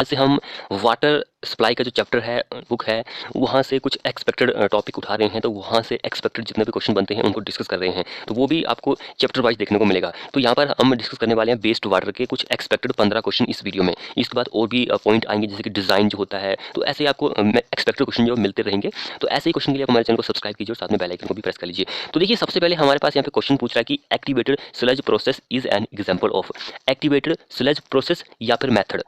से हम water supply का जो चैप्टर है बुक है वहाँ से कुछ एक्सपेक्टेड टॉपिक उठा रहे हैं। तो वहाँ से एक्सपेक्टेड जितने भी क्वेश्चन बनते हैं उनको डिस्कस कर रहे हैं, तो वो भी आपको चैप्टर वाइज देखने को मिलेगा। तो यहाँ पर हम डिस्कस करने वाले हैं वेस्ट वाटर के कुछ एक्सपेक्टेड 15 क्वेश्चन इस वीडियो में। इसके बाद और भी पॉइंट आएंगे जैसे कि डिज़ाइन जो होता है, तो ऐसे आपको एक्सपेक्टेड क्वेश्चन जो मिलते रहेंगे। तो ऐसे ही क्वेश्चन के लिए आप हमारे चैनल को सब्सक्राइब कीजिए और साथ में बेल आइकन को भी प्रेस कर लीजिए। तो देखिए सबसे पहले हमारे पास यहाँ पे क्वेश्चन पूछ रहा है कि activated sludge process is an example of. Activated sludge process या फिर मेथड,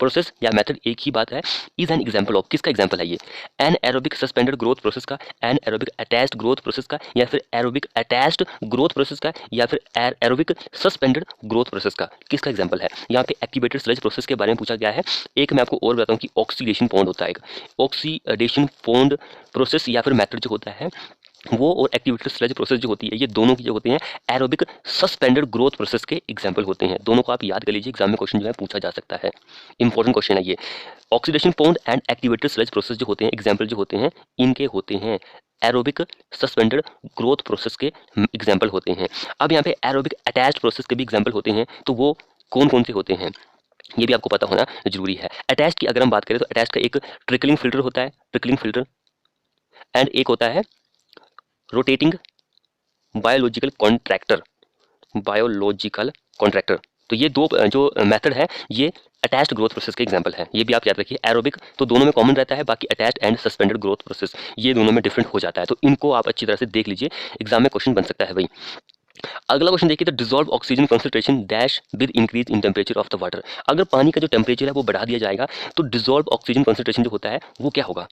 प्रोसेस या मेथड एक ही बात है। इज एन एग्जाम्पल ऑफ, किसका एग्जाम्पल है ये? An aerobic suspended growth process का, an aerobic attached growth process का, या फिर एरोबिक अटैच्ड ग्रोथ प्रोसेस का, या फिर एरोबिक सस्पेंडेड ग्रोथ प्रोसेस का, किसका एग्जाम्पल है? यहाँ पे एक्टिवेटेड स्लज प्रोसेस के बारे में पूछा गया है। एक मैं आपको और बताता हूँ कि ऑक्सीडेशन पॉन्ड होता है, एक ऑक्सीडेशन पॉन्ड प्रोसेस या फिर मेथड जो होता है वो, और एक्टिवेटेड स्लज प्रोसेस जो होती है, ये दोनों की जो होते हैं एरोबिक सस्पेंडेड ग्रोथ प्रोसेस के एग्जाम्पल होते हैं। दोनों को आप याद कर लीजिए, एग्जाम में क्वेश्चन जो है पूछा जा सकता है, इंपॉर्टेंट क्वेश्चन है ये। Oxidation pond and activated sludge process जो होते हैं, एग्जाम्पल जो होते हैं इनके होते हैं एरोबिक सस्पेंडेड ग्रोथ प्रोसेस के एग्जाम्पल होते हैं। अब यहाँ पे एरोबिक अटैच्ड प्रोसेस के भी एग्जाम्पल होते हैं, तो वो कौन कौन से होते हैं ये भी आपको पता होना जरूरी है। अटैच्ड की अगर हम बात करें तो अटैच्ड का एक ट्रिकलिंग फिल्टर होता है, ट्रिकलिंग फिल्टर, एंड एक होता है rotating biological contractor, biological contractor. तो ये दो जो मेथड है ये अटैच्ड ग्रोथ प्रोसेस के एग्जांपल है, ये भी आप याद रखिए। एरोबिक तो दोनों में कॉमन रहता है, बाकी attached and suspended growth process ये दोनों में डिफरेंट हो जाता है। तो इनको आप अच्छी तरह से देख लीजिए, एग्जाम में क्वेश्चन बन सकता है भाई। अगला क्वेश्चन देखिए, the dissolve oxygen concentration dash with increase in temperature of the water. अगर पानी का जो टेम्परेचर है वो बढ़ा दिया जाएगा तो डिसॉल्व ऑक्सीजन कंसंट्रेशन जो होता है वो क्या होगा?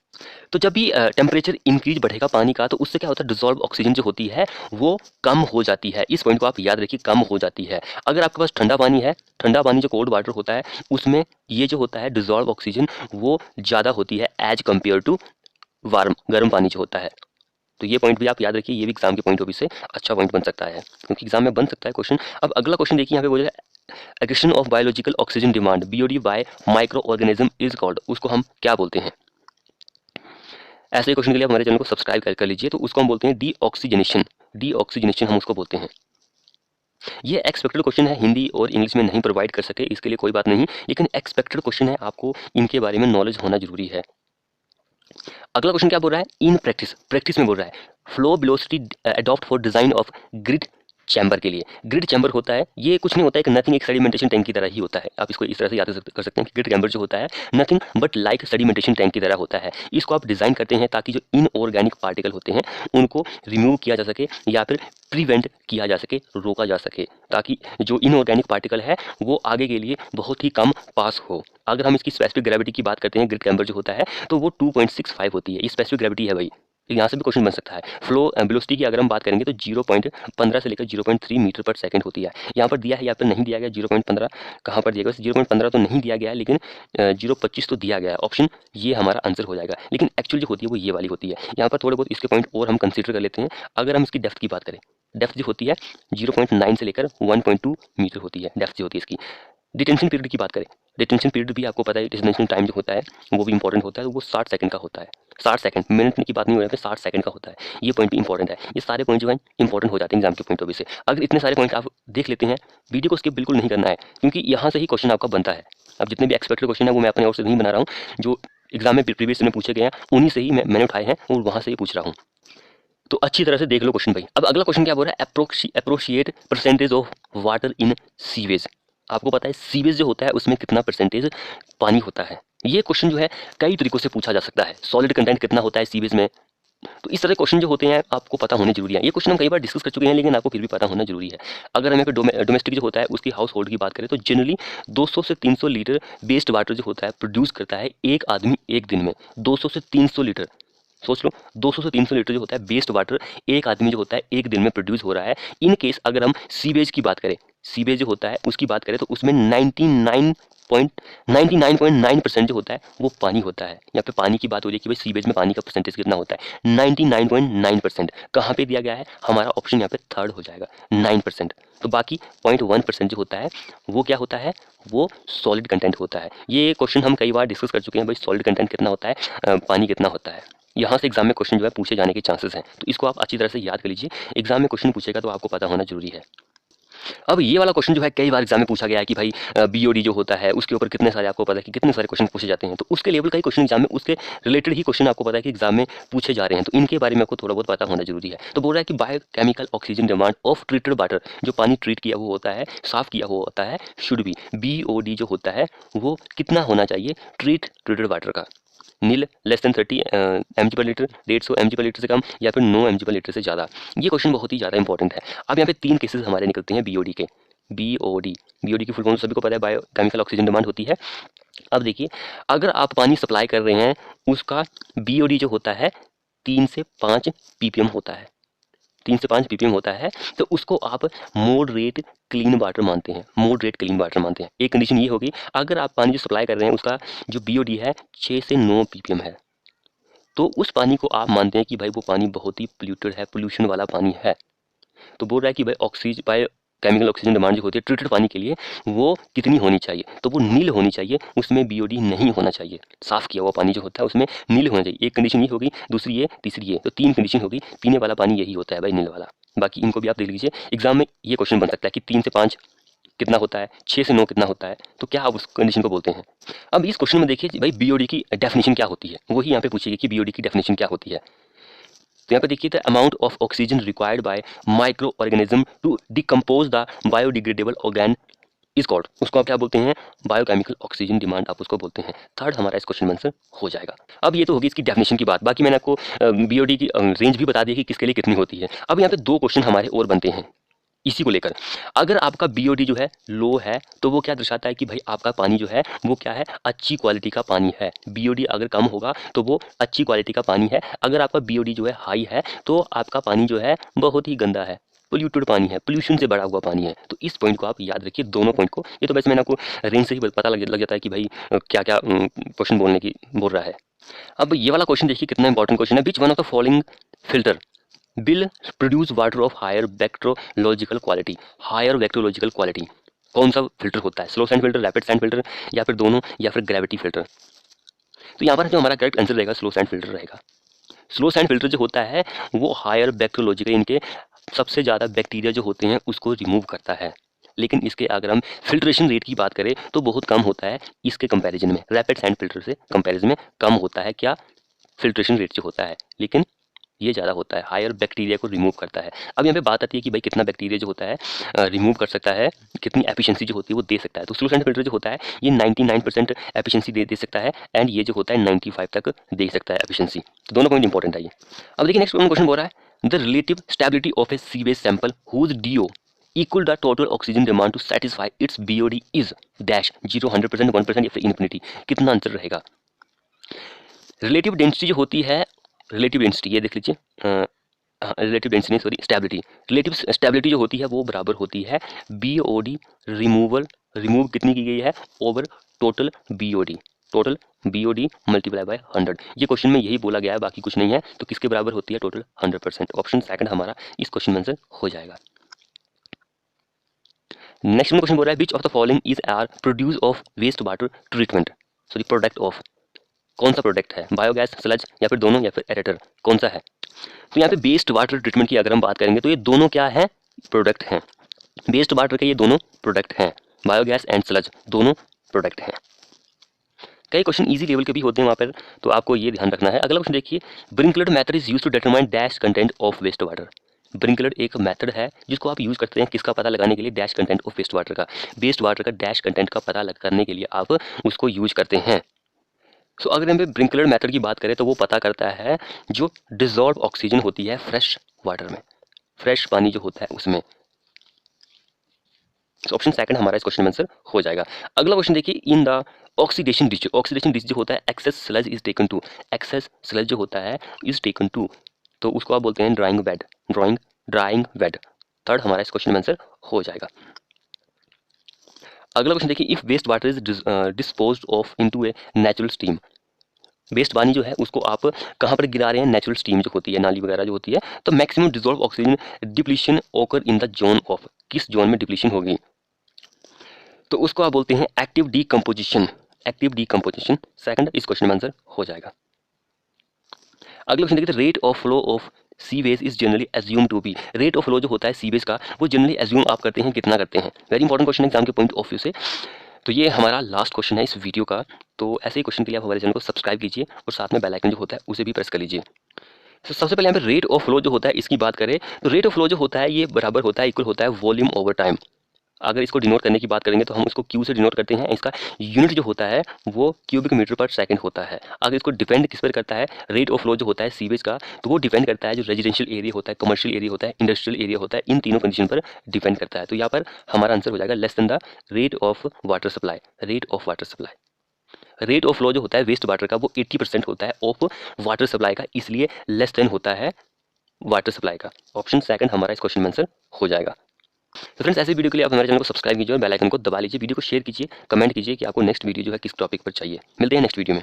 तो जब भी टेम्परेचर इंक्रीज बढ़ेगा पानी का तो उससे क्या होता है, डिसॉल्व ऑक्सीजन जो होती है वो कम हो जाती है। इस पॉइंट को आप याद रखिए, कम हो जाती है। अगर आपके पास ठंडा पानी है, ठंडा पानी जो कोल्ड वाटर होता है उसमें ये जो होता है डिसॉल्व ऑक्सीजन वो ज़्यादा होती है एज कम्पेयर टू वार्म, गर्म पानी जो होता है। तो ये पॉइंट भी आप याद रखिए, ये भी एग्जाम के पॉइंट ऑफ व्यू से अच्छा पॉइंट बन सकता है, क्योंकि एग्जाम में बन सकता है क्वेश्चन। अब अगला क्वेश्चन देखिए, यहाँ पे बोला aggression of biological oxygen demand BOD bye micro organism is called. उसको हम क्या बोलते हैं? ऐसे क्वेश्चन के लिए हमारे चैनल को सब्सक्राइब कर लीजिए। तो उसको हम बोलते हैं डी ऑक्सीजनेशन, डी ऑक्सीजनेशन हम उसको बोलते हैं। ये एक्सपेक्टेड क्वेश्चन है, हिंदी और इंग्लिश में नहीं प्रोवाइड कर सके, इसके लिए कोई बात नहीं, लेकिन एक्सपेक्टेड क्वेश्चन है, आपको इनके बारे में नॉलेज होना जरूरी है। अगला क्वेश्चन क्या बोल रहा है? इन प्रैक्टिस, प्रैक्टिस में बोल रहा है flow velocity adopt for design of grid chamber के लिए। ग्रिड चैम्बर होता है ये कुछ नहीं होता है, एक नथिंग, एक सेडिमेंटेशन टैंक की तरह ही होता है। आप इसको इस तरह से याद कर सकते हैं कि ग्रिड चैम्बर जो होता है nothing but like sedimentation tank की तरह होता है। इसको आप डिजाइन करते हैं ताकि जो इनऑर्गेनिक पार्टिकल होते हैं उनको रिमूव किया जा सके या फिर प्रिवेंट किया जा सके, रोका जा सके, ताकि जो इनऑर्गेनिक पार्टिकल है वो आगे के लिए बहुत ही कम पास हो। अगर हम इसकी स्पेसिफिक ग्रेविटी की बात करते हैं, ग्रिड चैम्बर जो होता है तो वो 2.65 होती है, ये स्पेसिफिक ग्रेविटी है भाई। यहाँ से भी क्वेश्चन बन सकता है। फ्लो वेलोसिटी की अगर हम बात करेंगे तो 0.15 से लेकर 0.3 मीटर पर सेकंड होती है। यहाँ पर दिया है, यहाँ पर नहीं दिया गया 0.15, कहाँ पर दिया गया? 0.15 तो नहीं दिया गया है, लेकिन 0.25 तो दिया गया है। ऑप्शन ये हमारा आंसर हो जाएगा, लेकिन एक्चुअल जो होती है वो ये वाली होती है। यहाँ पर थोड़े बहुत इसके पॉइंट और हम कंसिडर कर लेते हैं। अगर हम इसकी डेप्थ की बात करें, डेप्थ जो होती है 0.9 से लेकर 1.2 मीटर होती है, डेप्थ जो होती है इसकी। डिटेंशन पीरियड की बात करें, डिटेंशन पीरियड भी आपको पता है, डिटेंशन टाइम जो होता है वो भी इंपॉर्टेंट होता है, तो वो 60 सेकंड का होता है। 60 सेकंड, मिनट की बात नहीं हो रही है, 60 सेकंड का होता है। ये पॉइंट भी इंपॉर्टेंट है। ये सारे पॉइंट जो है इंपॉर्टेंट हो जाते हैं एग्जाम के पॉइंट ऑफ व्यू से। अगर इतने सारे पॉइंट आप देख लेते हैं, वीडियो को स्किप बिल्कुल नहीं करना है, क्योंकि यहाँ से ही क्वेश्चन आपका बनता है। अब जितने भी एक्सपेक्टेड क्वेश्चन है वो मैं अपने ओर से नहीं बना रहा हूँ, जो एग्जाम में प्रीवियस में पूछे गए हैं उन्हीं से ही मैंने उठाए हैं और वहाँ से ही पूछ रहा हूँ। तो अच्छी तरह से देख लो क्वेश्चन भाई। अब अगला क्वेश्चन क्या बोल रहा है? Appropriate percentage of water in sewage. आपको पता है सीवेज जो होता है उसमें कितना परसेंटेज पानी होता है? ये क्वेश्चन जो है कई तरीकों से पूछा जा सकता है। सॉलिड कंटेंट कितना होता है सीवेज में? तो इस तरह क्वेश्चन जो होते हैं आपको पता होने जरूरी है। ये क्वेश्चन हम कई बार डिस्कस कर चुके हैं, लेकिन आपको फिर भी पता होना जरूरी है। अगर हम डोमेस्टिक जो होता है उसकी हाउस होल्ड की बात करें तो जनरली 200 से 300 लीटर वेस्ट वाटर जो होता है प्रोड्यूस करता है एक आदमी एक दिन में। 200 से 300 लीटर, सोच लो 200 से 300 लीटर जो होता है वेस्ट वाटर एक आदमी जो होता है एक दिन में प्रोड्यूस हो रहा है। इन केस अगर हम सीवेज की बात करें, सीवेज जो होता है उसकी बात करें तो उसमें 99.9% जो होता है वो पानी होता है। यहाँ पे पानी की बात हो रही है कि भाई सीवेज में पानी का परसेंटेज कितना होता है? 99.9%। कहाँ पे दिया गया है? हमारा ऑप्शन यहाँ पे थर्ड हो जाएगा, 9%। तो बाकी 0.1% जो होता है वो क्या होता है? वो सॉलिड कंटेंट होता है। ये क्वेश्चन हम कई बार डिस्कस कर चुके हैं भाई, सॉलिड कंटेंट कितना होता है, पानी कितना होता है। यहाँ से एग्जाम में क्वेश्चन जो है पूछे जाने के चांसेस हैं, तो इसको आप अच्छी तरह से याद कर लीजिए। एग्जाम में क्वेश्चन पूछेगा तो आपको पता होना जरूरी है। अब ये वाला क्वेश्चन जो है कई बार एग्जाम में पूछा गया है कि भाई बीओडी जो होता है उसके ऊपर कितने सारे, आपको पता है कि कितने सारे क्वेश्चन पूछे जाते हैं, तो उसके लेवल का ही क्वेश्चन एग्जाम में उसके रिलेटेड ही क्वेश्चन आपको पता है कि एग्जाम में पूछे जा रहे हैं, तो इनके बारे में आपको थोड़ा बहुत पता होना जरूरी है। तो बोल रहा है कि biochemical oxygen demand of treated water, जो पानी ट्रीट किया हुआ होता है, साफ किया हुआ होता है, शुड बी, बीओडी जो होता है वो कितना होना चाहिए ट्रीटेड वाटर का, नील लेस देन 30 mg पर लीटर, 150 mg पर लीटर से कम, या फिर 9 mg पर लीटर से ज़्यादा। ये क्वेश्चन बहुत ही ज़्यादा इंपॉर्टेंट है। अब यहाँ पे 3 केसेस हमारे निकलते हैं बीओडी के। बीओडी की फुल फॉर्म सभी को पता है, बायोकेमिकल ऑक्सीजन डिमांड होती है। अब देखिए, अगर आप पानी सप्लाई कर रहे हैं, उसका बीओडी जो होता है 3 से 5 ppm होता है, 3 से 5 ppm होता है, तो उसको आप मॉडरेट क्लीन वाटर मानते हैं, मॉडरेट क्लीन वाटर मानते हैं। एक कंडीशन ये होगी, अगर आप पानी जो सप्लाई कर रहे हैं उसका जो बीओडी है 6 से 9 ppm है, तो उस पानी को आप मानते हैं कि भाई वो पानी बहुत ही पोल्यूटेड है, पोल्यूशन वाला पानी है। तो बोल रहा है कि भाई बायोकेमिकल ऑक्सीजन डिमांड जो होती है ट्रीटेड पानी के लिए वो कितनी होनी चाहिए, तो वो नील होनी चाहिए, उसमें बीओडी नहीं होना चाहिए। साफ किया हुआ पानी जो होता है उसमें नील होना चाहिए। एक कंडीशन ये होगी, दूसरी ये, तीसरी ये, तो 3 कंडीशन होगी। पीने वाला पानी यही होता है भाई, नील वाला। बाकी इनको भी आप देख लीजिए, एग्जाम में ये क्वेश्चन बन सकता है कि 3 से 5 कितना होता है, 6 से 9 कितना होता है, तो क्या आप उस कंडीशन को बोलते हैं। अब इस क्वेश्चन में देखिए भाई बीओडी की डेफिनेशन क्या होती है, वही यहाँ पे पूछिए कि बीओडी की डेफिनेशन क्या होती है। तो यहाँ पे देखिए, the amount of oxygen required by micro organism to decompose the biodegradable organ is called, उसको आप क्या बोलते हैं, बायोकेमिकल ऑक्सीजन डिमांड आप उसको बोलते हैं। थर्ड हमारा इस क्वेश्चन में आंसर हो जाएगा। अब ये तो होगी इसकी डेफिनेशन की बात, बाकी मैंने आपको बीओडी की रेंज भी बता दी कि किसके लिए कितनी होती है। अब यहाँ पे 2 क्वेश्चन हमारे और बनते हैं इसी को लेकर। अगर आपका बीओडी जो है लो है, तो वो क्या दर्शाता है कि भाई आपका पानी जो है वो क्या है, अच्छी क्वालिटी का पानी है। बीओडी अगर कम होगा तो वो अच्छी क्वालिटी का पानी है। अगर आपका बीओडी जो है हाई है, तो आपका पानी जो है बहुत ही गंदा है, पोल्यूटेड पानी है, पोल्यूशन से भरा हुआ पानी है। तो इस पॉइंट को आप याद रखिए, दोनों पॉइंट को। ये तो वैसे मैंने आपको रेंज से ही पता लग जाता है कि भाई क्या क्या क्वेश्चन बोलने की बोल रहा है। अब ये वाला क्वेश्चन देखिए कितना इंपॉर्टेंट क्वेश्चन है। Which one of the following filter will produce water of higher bacteriological quality, higher bacteriological quality. कौन सा फिल्टर होता है, slow sand filter, rapid sand filter, या फिर दोनों, या फिर ग्रेविटी फिल्टर। तो यहाँ पर जो हमारा करेक्ट आंसर रहेगा स्लो सैंड फिल्टर रहेगा। स्लो सैंड फिल्टर जो होता है वो हायर बैक्टीरियोलॉजिकल, इनके सबसे ज़्यादा बैक्टीरिया जो होते हैं उसको रिमूव करता है। लेकिन इसके अगर हम फिल्ट्रेशन रेट की बात करें तो बहुत कम होता है इसके कंपैरिजन में, रैपिड सैंड फिल्टर से कंपैरिजन में कम होता है क्या, फिल्ट्रेशन रेट जो होता है, लेकिन ये ज़्यादा होता है, हायर बैक्टीरिया को रिमूव करता है। अब यहाँ पे बात आती है कि भाई कितना बैक्टीरिया जो होता है रिमूव कर सकता है, कितनी एफिशिएंसी जो होती है वो दे सकता है। तो स्लो सैंड फिल्टर जो होता है ये 99% एफिशिएंसी दे सकता है, एंड ये जो होता है 95 तक दे सकता है एफिशिएंसी। तो दोनों पॉइंट इंपॉर्टेंट है ये। अब देखिए नेक्स्ट क्वेश्चन बोल रहा है, the relative stability of a sewage sample whose DO equal the total oxygen demand to satisfy its BOD is dash 0, 100%, 1% या फिर इन्फिनिटी। कितना आंसर रहेगा। रिलेटिव डेंसिटी जो होती है, रिलेटिव डेंसिटी ये देख लीजिए, रिलेटिव डेंसिटी नहीं सॉरी, स्टेबिलिटी, रिलेटिव स्टेबिलिटी जो होती है वो बराबर होती है बीओडी रिमूव कितनी की गई है over total BOD, total BOD multiply by 100। ये क्वेश्चन में यही बोला गया है, बाकी कुछ नहीं है। तो किसके बराबर होती है, टोटल 100%। ऑप्शन सेकंड हमारा इस क्वेश्चन में आंसर हो जाएगा। नेक्स्ट क्वेश्चन बोल रहा है, which of the following is are produce of waste water treatment, sorry product of, कौन सा प्रोडक्ट है, बायोगैस, स्लज, या फिर दोनों, या फिर एरेटर, कौन सा है। तो यहाँ पे वेस्ट वाटर ट्रीटमेंट की अगर हम बात करेंगे तो ये दोनों क्या है, प्रोडक्ट हैं। वेस्ट वाटर के ये दोनों प्रोडक्ट हैं, बायोगैस एंड स्लज दोनों प्रोडक्ट हैं। कई क्वेश्चन इजी लेवल के भी होते हैं वहाँ पर, तो आपको ये ध्यान रखना है। अगला क्वेश्चन देखिए, Brinkler method is use to determine dash content of waste water. ब्रिंकलर एक मेथड है जिसको आप यूज करते हैं किसका पता लगाने के लिए, dash content of waste water का, वेस्ट वाटर का डैश कंटेंट का पता करने के लिए आप उसको यूज करते हैं। सो अगर हम ब्रिंकलर मेथड की बात करें तो वो पता करता है जो डिजॉल्व ऑक्सीजन होती है फ्रेश वाटर में, फ्रेश पानी जो होता है उसमें। ऑप्शन सेकंड हमारा इस क्वेश्चन में आंसर हो जाएगा। अगला क्वेश्चन देखिए, इन द ऑक्सीडेशन डिच जो होता है excess sludge is taken to, excess sludge जो होता है इज टेकन टू, तो उसको आप बोलते हैं drawing bed, drawing bed. Third हमारा इस क्वेश्चन में आंसर हो जाएगा। अगला क्वेश्चन देखिए, if waste water is disposed of into a natural stream, waste पानी जो है उसको आप कहाँ पर गिरा रहे हैं, नेचुरल स्ट्रीम जो होती है, नाली वगैरह जो होती है, तो maximum dissolve oxygen depletion occur in the zone of, किस जोन में डिप्लीशन होगी, तो उसको आप बोलते हैं active decomposition, active decomposition. Second इस क्वेश्चन में आंसर हो जाएगा। अगला क्वेश्चन देखिए, rate of flow of sewage is generally assume to be. Rate of flow जो होता है सीवेज का वो जनरली एज्यूम आप करते हैं कितना करते हैं। वेरी इंपॉर्टेंट क्वेश्चन एग्जाम के पॉइंट ऑफ व्यू से। तो ये हमारा लास्ट क्वेश्चन है इस वीडियो का। तो ऐसे ही क्वेश्चन के लिए आप हमारे चैनल को सब्सक्राइब कीजिए और साथ में बेल आइकन जो होता है उसे भी प्रेस कर लीजिए। तो सबसे पहले यहाँ पे रेट ऑफ फ्लो जो होता है इसकी बात करें तो रेट ऑफ फ्लो जो होता है ये बराबर होता है, इक्वल होता है वॉल्यूम ओवर टाइम। अगर इसको डिनोट करने की बात करेंगे तो हम इसको क्यू से डिनोट करते हैं। इसका यूनिट जो होता है वो क्यूबिक मीटर पर सेकंड होता है। अगर इसको डिपेंड किस पर करता है, रेट ऑफ फ्लो जो होता है सीवेज का, तो वो डिपेंड करता है जो रेजिडेंशियल एरिया होता है, कमर्शियल एरिया होता है, इंडस्ट्रियल एरिया होता है, इन तीनों कंडीशन पर डिपेंड करता है। तो यहाँ पर हमारा आंसर हो जाएगा less than the rate of water supply. Rate of water supply, rate of flow जो होता है वेस्ट वाटर का वो 80% होता है ऑफ वाटर सप्लाई का, इसलिए लेस देन होता है वाटर सप्लाई का। ऑप्शन सेकंड हमारा इस क्वेश्चन में आंसर हो जाएगा। तो फ्रेंड्स ऐसे वीडियो के लिए आप हमारे चैनल को सब्सक्राइब कीजिए और बेल आइकन को दबा लीजिए। वीडियो को शेयर कीजिए, कमेंट कीजिए कि आपको नेक्स्ट वीडियो जो है किस टॉपिक पर चाहिए। मिलते हैं नेक्स्ट वीडियो में।